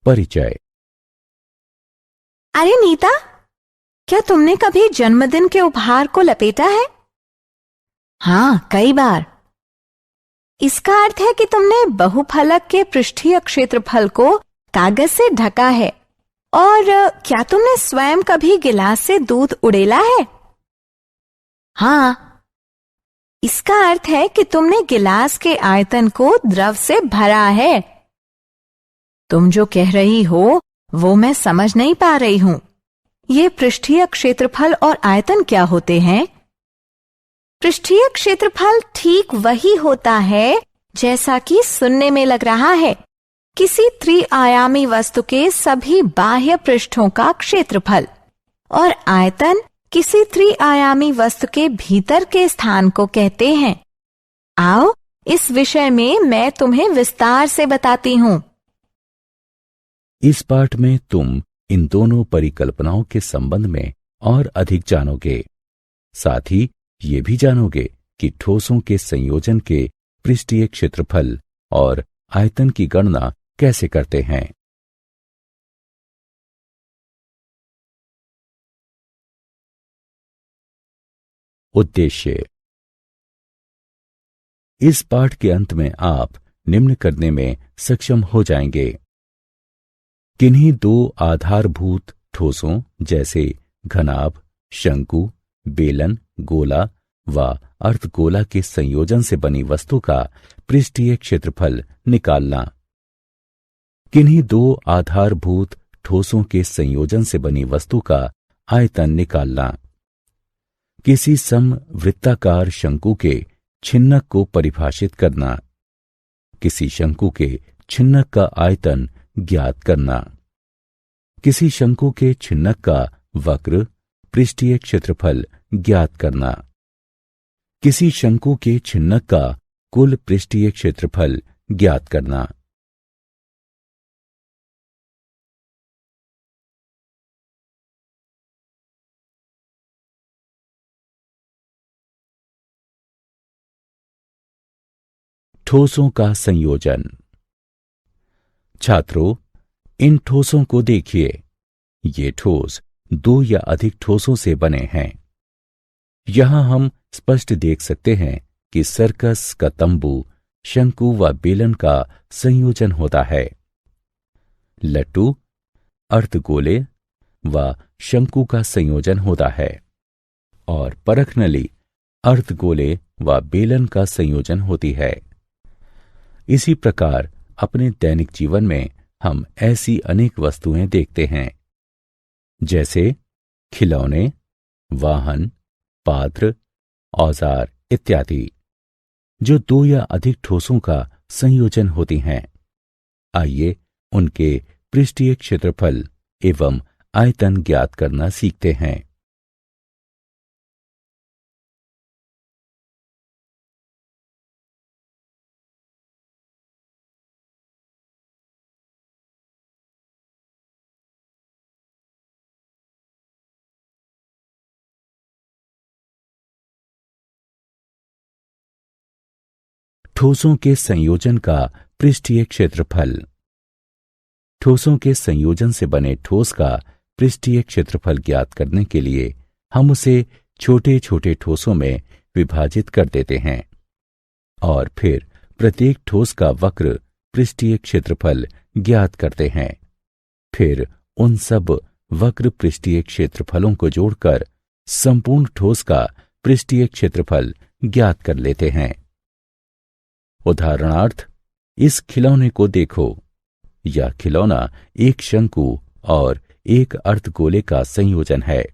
परिचय। अरे नीता, क्या तुमने कभी जन्मदिन के उपहार को लपेटा है? हाँ, कई बार। इसका अर्थ है कि तुमने बहुफलक के पृष्ठीय क्षेत्रफल को कागज से ढका है। और क्या तुमने स्वयं कभी गिलास से दूध उड़ेला है? हाँ। इसका अर्थ है कि तुमने गिलास के आयतन को द्रव से भरा है। तुम जो कह रही हो वो मैं समझ नहीं पा रही हूं। ये पृष्ठीय क्षेत्रफल और आयतन क्या होते हैं? पृष्ठीय क्षेत्रफल ठीक वही होता है जैसा कि सुनने में लग रहा है, किसी त्रिआयामी वस्तु के सभी बाह्य पृष्ठों का क्षेत्रफल। और आयतन किसी त्रिआयामी वस्तु के भीतर के स्थान को कहते हैं। आओ, इस विषय में मैं तुम्हें विस्तार से बताती हूं। इस पाठ में तुम इन दोनों परिकल्पनाओं के संबंध में और अधिक जानोगे। साथ ही ये भी जानोगे कि ठोसों के संयोजन के पृष्ठीय क्षेत्रफल और आयतन की गणना कैसे करते हैं। उद्देश्य। इस पाठ के अंत में आप निम्न करने में सक्षम हो जाएंगे। किन्हीं दो आधारभूत ठोसों जैसे घनाभ, शंकु, बेलन, गोला व अर्धगोला के संयोजन से बनी वस्तु का पृष्ठीय क्षेत्रफल निकालना। किन्हीं दो आधारभूत ठोसों के संयोजन से बनी वस्तु का आयतन निकालना। किसी समवृत्ताकार शंकु के छिन्नक को परिभाषित करना। किसी शंकु के छिन्नक का आयतन ज्ञात करना। किसी शंकु के छिन्नक का वक्र पृष्ठीय क्षेत्रफल ज्ञात करना। किसी शंकु के छिन्नक का कुल पृष्ठीय क्षेत्रफल ज्ञात करना। ठोसों का संयोजन। छात्रों, इन ठोसों को देखिए। ये ठोस दो या अधिक ठोसों से बने हैं। यहां हम स्पष्ट देख सकते हैं कि सर्कस का तंबू शंकु व बेलन का संयोजन होता है। लट्टू अर्धगोले व शंकु का संयोजन होता है और परखनली अर्धगोले व बेलन का संयोजन होती है। इसी प्रकार अपने दैनिक जीवन में हम ऐसी अनेक वस्तुएं देखते हैं, जैसे खिलौने, वाहन, पात्र, औजार इत्यादि, जो दो या अधिक ठोसों का संयोजन होती हैं। आइए उनके पृष्ठीय क्षेत्रफल एवं आयतन ज्ञात करना सीखते हैं। ठोसों के संयोजन का पृष्ठीय क्षेत्रफल। ठोसों के संयोजन से बने ठोस का पृष्ठीय क्षेत्रफल ज्ञात करने के लिए हम उसे छोटे छोटे ठोसों में विभाजित कर देते हैं और फिर प्रत्येक ठोस का वक्र पृष्ठीय क्षेत्रफल ज्ञात करते हैं। फिर उन सब वक्र पृष्ठीय क्षेत्रफलों को जोड़कर संपूर्ण ठोस का पृष्ठीय क्षेत्रफल ज्ञात कर लेते हैं। उदाहरणार्थ, इस खिलौने को देखो। यह खिलौना एक शंकु और एक अर्धगोले का संयोजन है।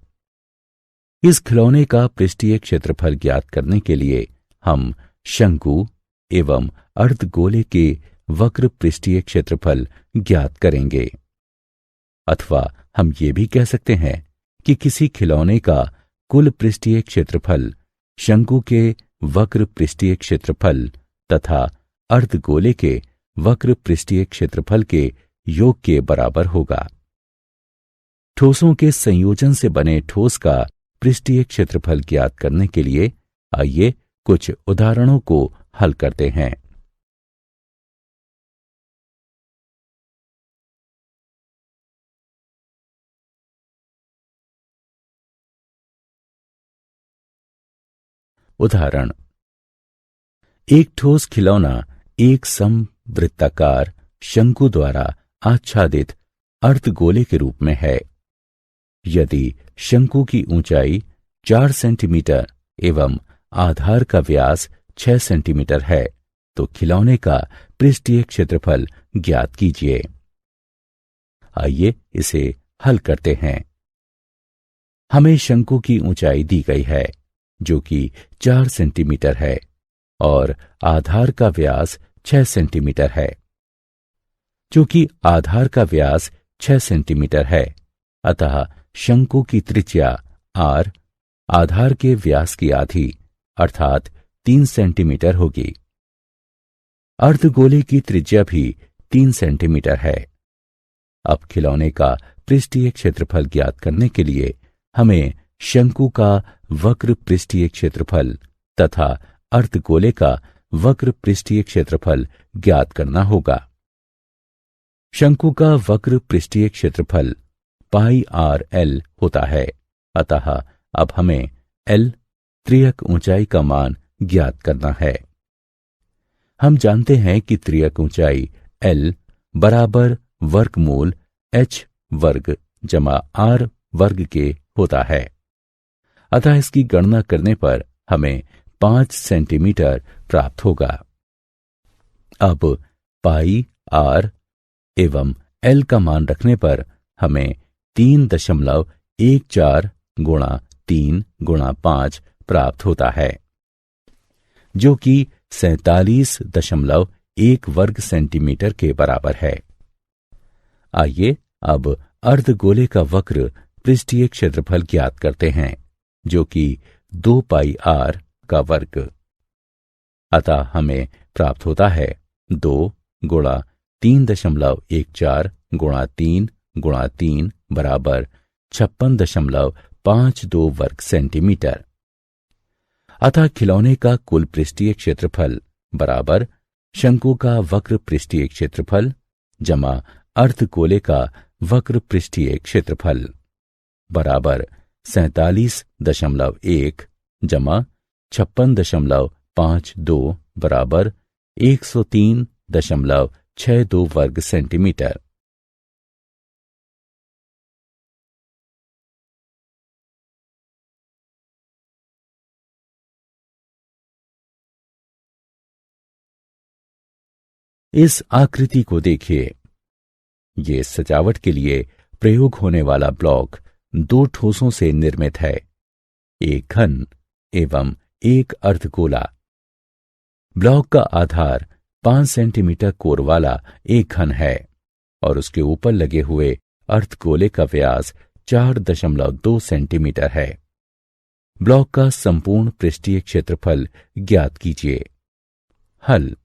इस खिलौने का पृष्ठीय क्षेत्रफल ज्ञात करने के लिए हम शंकु एवं अर्धगोले के वक्र पृष्ठीय क्षेत्रफल ज्ञात करेंगे। अथवा हम ये भी कह सकते हैं कि किसी खिलौने का कुल पृष्ठीय क्षेत्रफल शंकु के वक्र पृष्ठीय क्षेत्रफल तथा अर्धगोले के वक्र पृष्ठीय क्षेत्रफल के योग के बराबर होगा। ठोसों के संयोजन से बने ठोस का पृष्ठीय क्षेत्रफल ज्ञात करने के लिए आइए कुछ उदाहरणों को हल करते हैं। उदाहरण, एक ठोस खिलौना एक समवृत्ताकार शंकु द्वारा आच्छादित अर्धगोले के रूप में है। यदि शंकु की ऊंचाई 4 सेंटीमीटर एवं आधार का व्यास 6 सेंटीमीटर है तो खिलौने का पृष्ठीय क्षेत्रफल ज्ञात कीजिए। आइए इसे हल करते हैं। हमें शंकु की ऊंचाई दी गई है जो कि 4 सेंटीमीटर है और आधार का व्यास 6 सेंटीमीटर है। चूंकि आधार का व्यास 6 सेंटीमीटर है अतः शंकु की त्रिज्या r आधार के व्यास की आधी अर्थात 3 सेंटीमीटर होगी। अर्धगोले की त्रिज्या भी 3 सेंटीमीटर है। अब खिलौने का पृष्ठीय क्षेत्रफल ज्ञात करने के लिए हमें शंकु का वक्र पृष्ठीय क्षेत्रफल तथा अर्धगोले का वक्र पृष्ठीय क्षेत्रफल ज्ञात करना होगा। शंकु का वक्र पृष्ठीय क्षेत्रफल पाई आर एल होता है अतः अब हमें एल त्रियक ऊंचाई का मान ज्ञात करना है। हम जानते हैं कि त्रियक ऊंचाई एल बराबर वर्गमूल एच वर्ग जमा आर वर्ग के होता है अतः इसकी गणना करने पर हमें 5 सेंटीमीटर प्राप्त होगा। अब पाई आर एवं एल का मान रखने पर हमें 3.14 गुणा 3 गुणा 5 प्राप्त होता है जो कि 47.1 वर्ग सेंटीमीटर के बराबर है। आइए अब अर्धगोले का वक्र पृष्ठीय क्षेत्रफल ज्ञात करते हैं जो कि 2 पाई आर का वर्ग। अतः हमें प्राप्त होता है 2 गुणा 3.14 गुणा 3 गुणा 3 बराबर 56.52 वर्ग सेंटीमीटर। अतः खिलौने का कुल पृष्ठीय क्षेत्रफल बराबर शंकु का वक्र पृष्ठीय क्षेत्रफल जमा अर्धगोले का वक्र पृष्ठीय क्षेत्रफल बराबर 47.1 जमा 56.52 बराबर 103.62 वर्ग सेंटीमीटर। इस आकृति को देखिए। ये सजावट के लिए प्रयोग होने वाला ब्लॉक 2 ठोसों से निर्मित है, एक घन एवं एक अर्धगोला। ब्लॉक का आधार 5 सेंटीमीटर कोर वाला एक घन है और उसके ऊपर लगे हुए अर्धगोले का व्यास 4.2 सेंटीमीटर है। ब्लॉक का संपूर्ण पृष्ठीय क्षेत्रफल ज्ञात कीजिए। हल।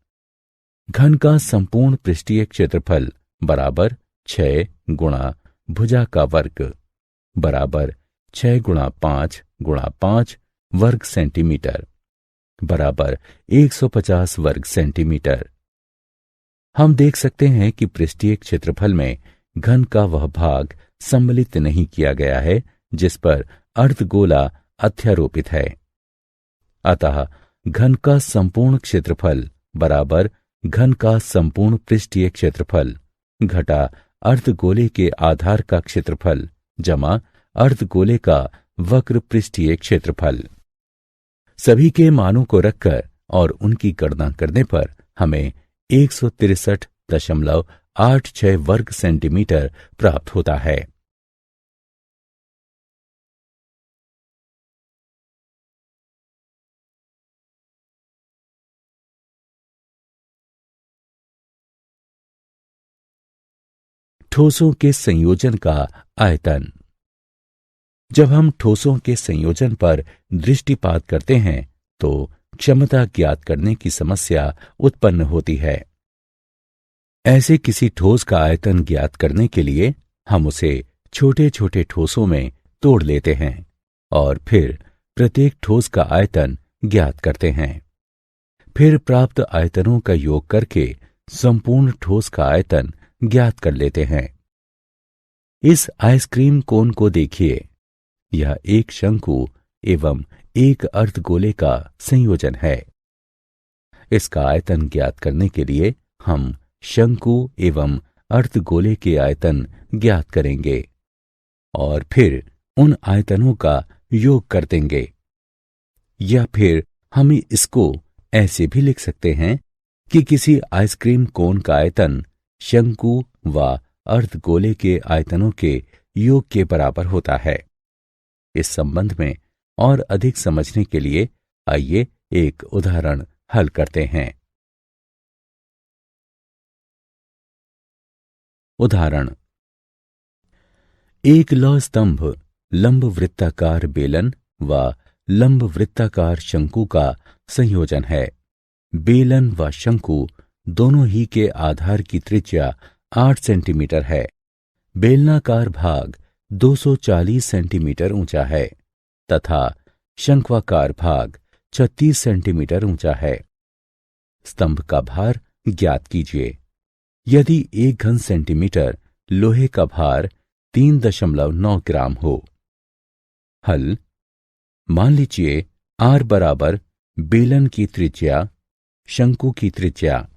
घन का संपूर्ण पृष्ठीय क्षेत्रफल बराबर 6 गुणा भुजा का वर्ग बराबर 6 गुणा 5 गुणा 5 वर्ग सेंटीमीटर बराबर 150 वर्ग सेंटीमीटर। हम देख सकते हैं कि पृष्ठीय क्षेत्रफल में घन का वह भाग सम्मिलित नहीं किया गया है जिस पर अर्धगोला अध्यारोपित है। अतः घन का संपूर्ण क्षेत्रफल बराबर घन का संपूर्ण पृष्ठीय क्षेत्रफल घटा अर्धगोले के आधार का क्षेत्रफल जमा अर्धगोले का वक्र पृष्ठीय क्षेत्रफल। सभी के मानों को रखकर और उनकी गणना करने पर हमें 163.86 वर्ग सेंटीमीटर प्राप्त होता है। ठोसों के संयोजन का आयतन। जब हम ठोसों के संयोजन पर दृष्टिपात करते हैं तो क्षमता ज्ञात करने की समस्या उत्पन्न होती है। ऐसे किसी ठोस का आयतन ज्ञात करने के लिए हम उसे छोटे छोटे ठोसों में तोड़ लेते हैं और फिर प्रत्येक ठोस का आयतन ज्ञात करते हैं। फिर प्राप्त आयतनों का योग करके संपूर्ण ठोस का आयतन ज्ञात कर लेते हैं। इस आइसक्रीम कोन को देखिए। यह एक शंकु एवं एक अर्धगोले का संयोजन है। इसका आयतन ज्ञात करने के लिए हम शंकु एवं अर्धगोले के आयतन ज्ञात करेंगे और फिर उन आयतनों का योग कर देंगे। या फिर हम इसको ऐसे भी लिख सकते हैं कि किसी आइसक्रीम कोन का आयतन शंकु व अर्धगोले के आयतनों के योग के बराबर होता है। इस संबंध में और अधिक समझने के लिए आइए एक उदाहरण हल करते हैं। उदाहरण, एक लौह स्तंभ लंब वृत्ताकार बेलन व लंब वृत्ताकार शंकु का संयोजन है। बेलन व शंकु दोनों ही के आधार की त्रिज्या 8 सेंटीमीटर है। बेलनाकार भाग 240 सेंटीमीटर ऊंचा है तथा शंक्वाकार भाग 36 सेंटीमीटर ऊंचा है। स्तंभ का भार ज्ञात कीजिए। यदि 1 घन सेंटीमीटर लोहे का भार 3.9 ग्राम हो। हल, मान लीजिए R बराबर बेलन की त्रिज्या, शंकु की त्रिज्या,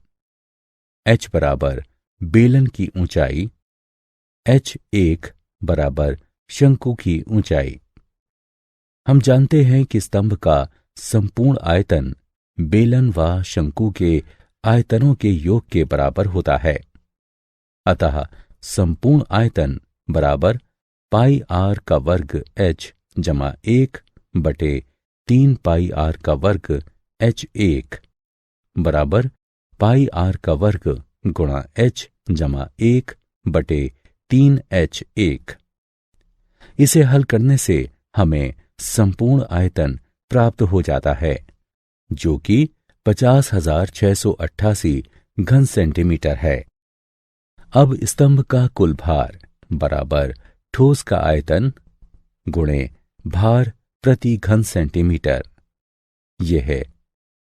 H बराबर बेलन की ऊंचाई, H1 बराबर शंकु की ऊंचाई। हम जानते हैं कि स्तंभ का संपूर्ण आयतन बेलन व शंकु के आयतनों के योग के बराबर होता है। अतः संपूर्ण आयतन बराबर पाई आर का वर्ग H जमा 1/3 पाई आर का वर्ग H1 बराबर पाई आर का वर्ग गुणा H जमा 1/3 H1। इसे हल करने से हमें संपूर्ण आयतन प्राप्त हो जाता है जो कि 50,688 घन सेंटीमीटर है। अब स्तंभ का कुल भार बराबर ठोस का आयतन गुणे भार प्रति घन सेंटीमीटर। यह है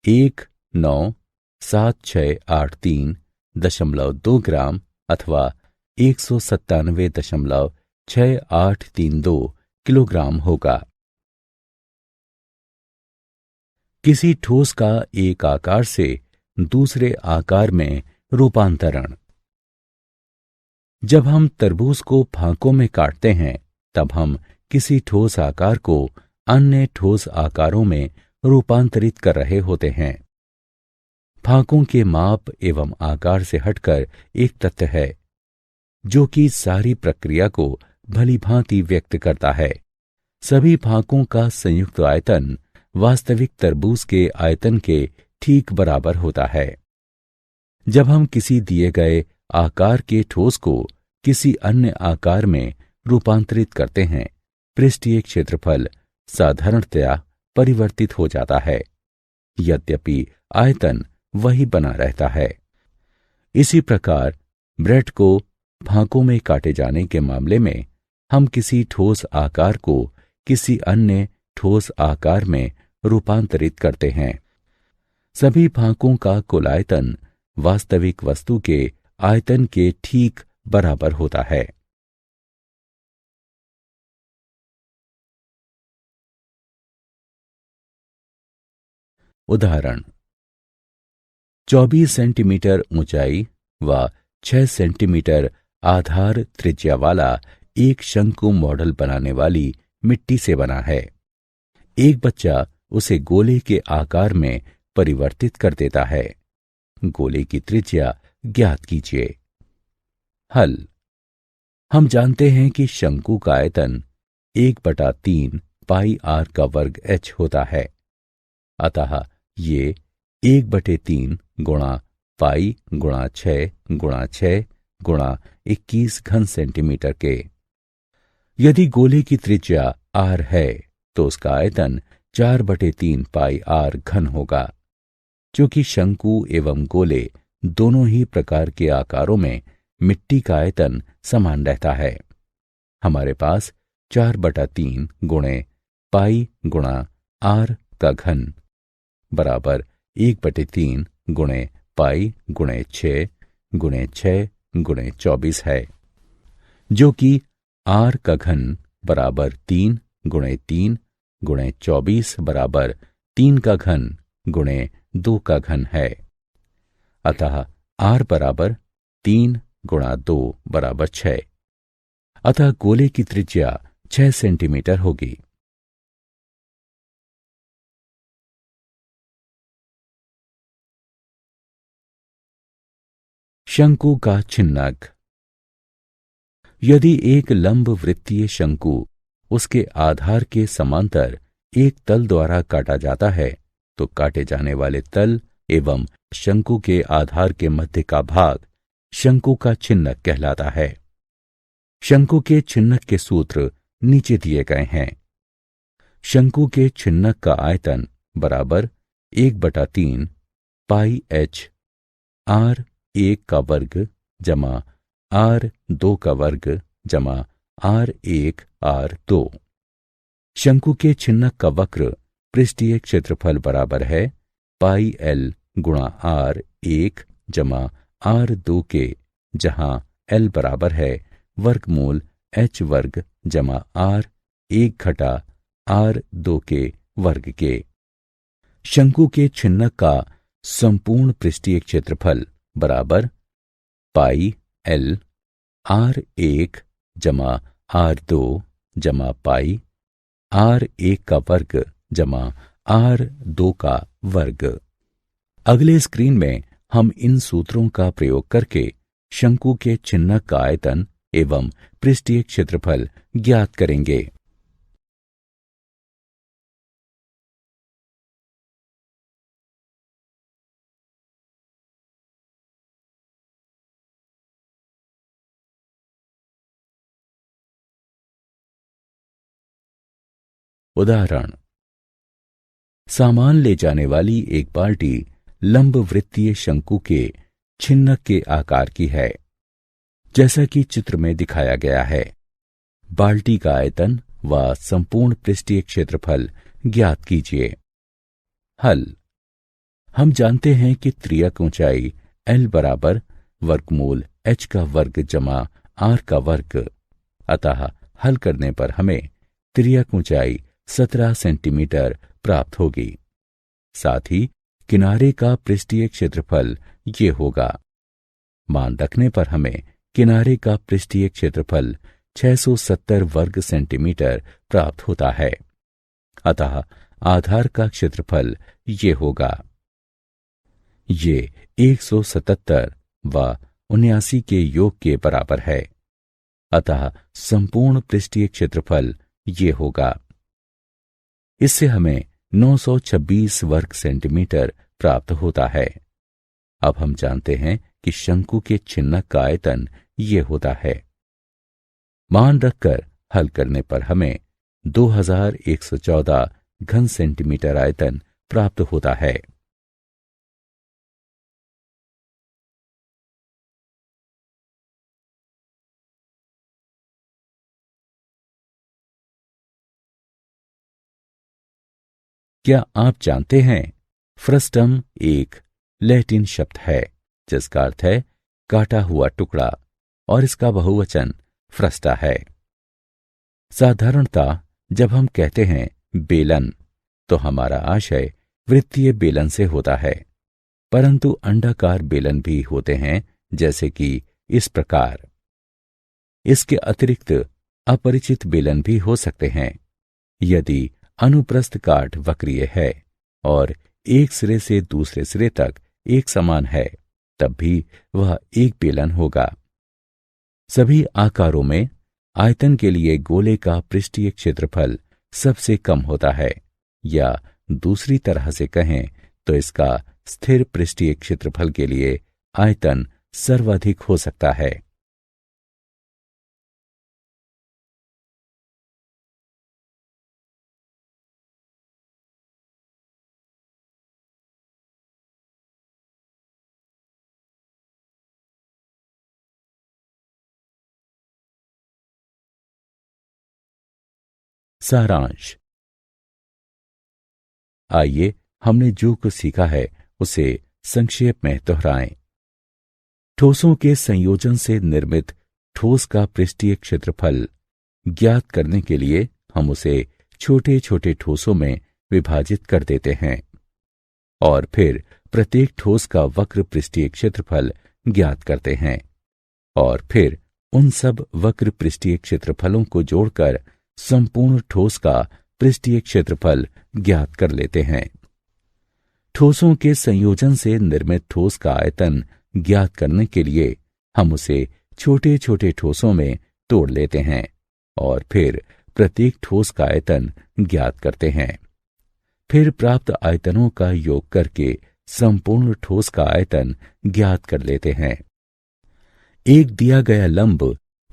1,97683.2 ग्राम अथवा 197.6832 किलोग्राम होगा। किसी ठोस का एक आकार से दूसरे आकार में रूपांतरण। जब हम तरबूज को फांकों में काटते हैं तब हम किसी ठोस आकार को अन्य ठोस आकारों में रूपांतरित कर रहे होते हैं। फांकों के माप एवं आकार से हटकर एक तथ्य है जो कि सारी प्रक्रिया को भलीभांति व्यक्त करता है। सभी फांकों का संयुक्त आयतन वास्तविक तरबूज के आयतन के ठीक बराबर होता है। जब हम किसी दिए गए आकार के ठोस को किसी अन्य आकार में रूपांतरित करते हैं, पृष्ठीय क्षेत्रफल साधारणतया परिवर्तित हो जाता है, यद्यपि आयतन वही बना रहता है। इसी प्रकार ब्रेड को फांकों में काटे जाने के मामले में हम किसी ठोस आकार को किसी अन्य ठोस आकार में रूपांतरित करते हैं। सभी फांकों का कुल आयतन वास्तविक वस्तु के आयतन के ठीक बराबर होता है। उदाहरण, 24 सेंटीमीटर ऊंचाई व 6 सेंटीमीटर आधार त्रिज्या वाला एक शंकु मॉडल बनाने वाली मिट्टी से बना है। एक बच्चा उसे गोले के आकार में परिवर्तित कर देता है। गोले की त्रिज्या ज्ञात कीजिए। हल, हम जानते हैं कि शंकु का आयतन 1/3 पाई आर का वर्ग H होता है। अतः ये 1/3 गुणा पाई गुणा 6 गुणा 6 गुणा 21 घन सेंटीमीटर के। यदि गोले की त्रिज्या R है तो उसका आयतन 4/3 पाई आर घन होगा। क्योंकि शंकु एवं गोले दोनों ही प्रकार के आकारों में मिट्टी का आयतन समान रहता है, हमारे पास 4/3 गुणे पाई गुणा आर का घन बराबर 1/3 गुणे पाई गुणे 6 गुणे 6 गुणे 24 है, जो कि आर का घन बराबर 3 गुणे 3 गुणे 24 बराबर 3 का घन गुणे 2 का घन है। अतः r बराबर 3 गुणा 2 बराबर 6। अतः गोले की त्रिज्या 6 सेंटीमीटर होगी। शंकु का छिन्नक। यदि एक लंब वृत्तीय शंकु उसके आधार के समांतर एक तल द्वारा काटा जाता है तो काटे जाने वाले तल एवं शंकु के आधार के मध्य का भाग शंकु का छिन्नक कहलाता है। शंकु के छिन्नक के सूत्र नीचे दिए गए हैं। शंकु के छिन्नक का आयतन बराबर 1/3 पाई h r1 का वर्ग जमा r2 का वर्ग जमा r1 r2। शंकु के छिन्नक का वक्र पृष्ठीय क्षेत्रफल बराबर है पाई l गुणा r1 जमा r2 के, जहां l बराबर है वर्गमूल h वर्ग जमा r1 घटा r2 के वर्ग के। शंकु के छिन्नक का संपूर्ण पृष्ठीय क्षेत्रफल बराबर पाई l r1 जमा r2 जमा पाई r1 का वर्ग जमा r2 का वर्ग। अगले स्क्रीन में हम इन सूत्रों का प्रयोग करके शंकु के छिन्नक का आयतन एवं पृष्ठीय क्षेत्रफल ज्ञात करेंगे। उदाहरण, सामान ले जाने वाली एक बाल्टी लंब वृत्तीय शंकु के छिन्नक के आकार की है, जैसा कि चित्र में दिखाया गया है। बाल्टी का आयतन व संपूर्ण पृष्ठीय क्षेत्रफल ज्ञात कीजिए। हल। हम जानते हैं कि त्रियक ऊंचाई l बराबर वर्गमूल h का वर्ग जमा r का वर्ग। अतः हल करने पर हमें त्रियक ऊंचाई 17 सेंटीमीटर प्राप्त होगी। साथ ही किनारे का पृष्ठीय क्षेत्रफल ये होगा। मान रखने पर हमें किनारे का पृष्ठीय क्षेत्रफल 670 वर्ग सेंटीमीटर प्राप्त होता है। अतः आधार का क्षेत्रफल ये होगा। ये 177 व 79 के योग के बराबर है। अतः संपूर्ण पृष्ठीय क्षेत्रफल ये होगा। इससे हमें 926 वर्ग सेंटीमीटर प्राप्त होता है। अब हम जानते हैं कि शंकु के छिन्नक का आयतन ये होता है। मान रखकर हल करने पर हमें 2114 घन सेंटीमीटर आयतन प्राप्त होता है। क्या आप जानते हैं फ्रस्टम एक लैटिन शब्द है जिसका अर्थ है काटा हुआ टुकड़ा और इसका बहुवचन फ्रस्टा है। साधारणतः जब हम कहते हैं बेलन तो हमारा आशय वृत्तीय बेलन से होता है, परंतु अंडाकार बेलन भी होते हैं, जैसे कि इस प्रकार। इसके अतिरिक्त अपरिचित बेलन भी हो सकते हैं। यदि अनुप्रस्थ काट वक्रीय है और एक सिरे से दूसरे सिरे तक एक समान है, तब भी वह एक बेलन होगा। सभी आकारों में आयतन के लिए गोले का पृष्ठीय क्षेत्रफल सबसे कम होता है, या दूसरी तरह से कहें तो इसका स्थिर पृष्ठीय क्षेत्रफल के लिए आयतन सर्वाधिक हो सकता है। सारांश। आइए हमने जो कुछ सीखा है उसे संक्षेप में दोहराएं। ठोसों के संयोजन से निर्मित ठोस का पृष्ठीय क्षेत्रफल ज्ञात करने के लिए हम उसे छोटे छोटे ठोसों में विभाजित कर देते हैं और फिर प्रत्येक ठोस का वक्र पृष्ठीय क्षेत्रफल ज्ञात करते हैं और फिर उन सब वक्र पृष्ठीय क्षेत्रफलों को जोड़कर संपूर्ण ठोस का पृष्ठीय क्षेत्रफल ज्ञात कर लेते हैं। ठोसों के संयोजन से निर्मित ठोस का आयतन ज्ञात करने के लिए हम उसे छोटे छोटे ठोसों में तोड़ लेते हैं और फिर प्रत्येक ठोस का आयतन ज्ञात करते हैं। फिर प्राप्त आयतनों का योग करके संपूर्ण ठोस का आयतन ज्ञात कर लेते हैं। एक दिया गया लंब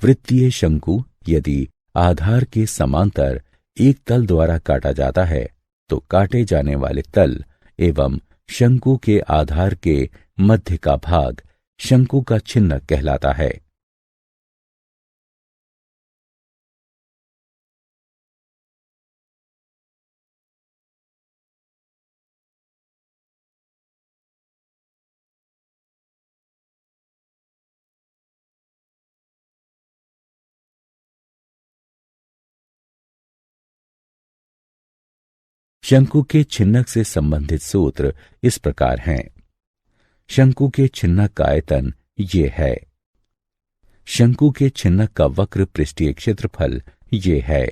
वृत्तीय शंकु यदि आधार के समांतर एक तल द्वारा काटा जाता है तो काटे जाने वाले तल एवं शंकु के आधार के मध्य का भाग शंकु का छिन्नक कहलाता है। शंकु के छिन्नक से संबंधित सूत्र इस प्रकार हैं। शंकु के छिन्नक का आयतन ये है। शंकु के छिन्नक का वक्र पृष्ठीय क्षेत्रफल ये है।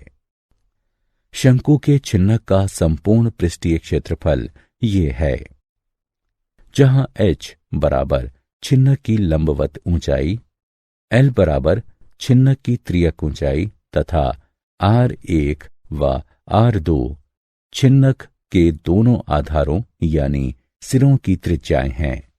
शंकु के छिन्नक का संपूर्ण पृष्ठीय क्षेत्रफल ये है। जहां h बराबर छिन्नक की लंबवत ऊंचाई, l बराबर छिन्नक की त्रियक ऊंचाई तथा r1 व r2 छिन्नक के दोनों आधारों यानी सिरों की त्रिज्याएं हैं।